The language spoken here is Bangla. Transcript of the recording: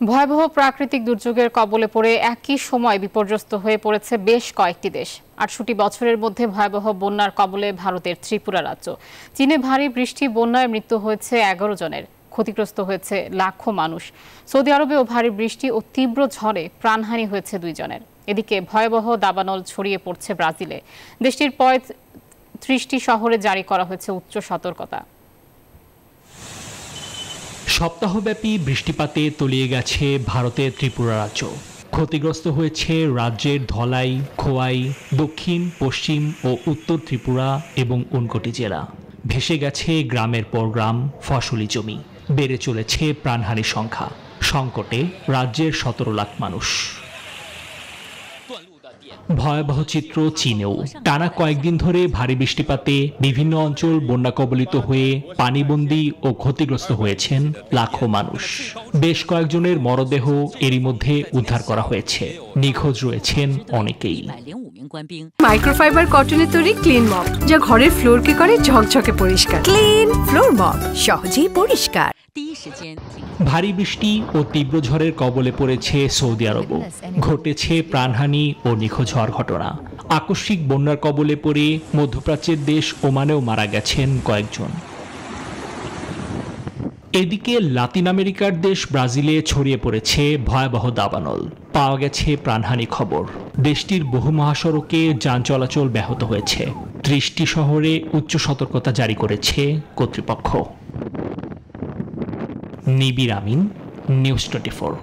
ভয়াবহ প্রাকৃতিক দুর্যোগের কবলে পড়ে একই সময় বিপর্যস্ত হয়ে পড়েছে বেশ কয়েকটি দেশ। ৬৮ বছরের মধ্যে ভয়াবহ বন্যার কবলে ভারতের ত্রিপুরা রাজ্য। চীনে ভারী বৃষ্টি বন্যায় মৃত্যু হয়েছে ১১ জনের, ক্ষতিগ্রস্ত হয়েছে লাখো মানুষ। সৌদি আরবেও ভারী বৃষ্টি ও তীব্র ঝড়ে প্রাণহানি হয়েছে ২ জনের। এদিকে ভয়াবহ দাবানল ছড়িয়ে পড়ছে ব্রাজিলে। দেশটির ৩৫টি শহরে জারি করা হয়েছে উচ্চ সতর্কতা। সপ্তাহব্যাপী বৃষ্টিপাতে তলিয়ে গেছে ভারতের ত্রিপুরা রাজ্য। ক্ষতিগ্রস্ত হয়েছে রাজ্যের ধলাই, খোয়াই, দক্ষিণ, পশ্চিম ও উত্তর ত্রিপুরা এবং ঊনকোটি জেলা। ভেসে গেছে গ্রামের পর গ্রাম, ফসলি জমি। বেড়ে চলেছে প্রাণহানির সংখ্যা। সংকটে রাজ্যের ১৭ লাখ মানুষ। ভয়াবহ চিত্র চীনেও। টানা কয়েকদিন ধরে ভারী বৃষ্টিপাতে বিভিন্ন অঞ্চল বন্যা কবলিত হয়ে পানিবন্দী ও ক্ষতিগ্রস্ত হয়েছেন লাখো মানুষ। বেশ কয়েকজনের মরদেহ এরই মধ্যে উদ্ধার করা হয়েছে। নিখোঁজ রয়েছেন অনেকেই। মাইক্রোফাইবার কটনের তৈরি ক্লিন মপ, যা ঘরের ফ্লোরকে করে ঝকঝকে পরিষ্কার। ক্লিন ফ্লোর মপ, সহজেই পরিষ্কার। ভারী বৃষ্টি ও তীব্র ঝড়ের কবলে পড়েছে সৌদি আরবও। ঘটেছে প্রাণহানি ও নিখোঁজ হওয়ার ঘটনা। আকস্মিক বন্যার কবলে পড়ে মধ্যপ্রাচ্যের দেশ ওমানেও মারা গেছেন কয়েকজন। এদিকে লাতিন আমেরিকার দেশ ব্রাজিলে ছড়িয়ে পড়েছে ভয়াবহ দাবানল। পাওয়া গেছে প্রাণহানি খবর। দেশটির বহু মহাসড়কে যান চলাচল ব্যাহত হয়েছে। ৩০টি শহরে উচ্চ সতর্কতা জারি করেছে কর্তৃপক্ষ। নিবির আমিন, নিউজ 24।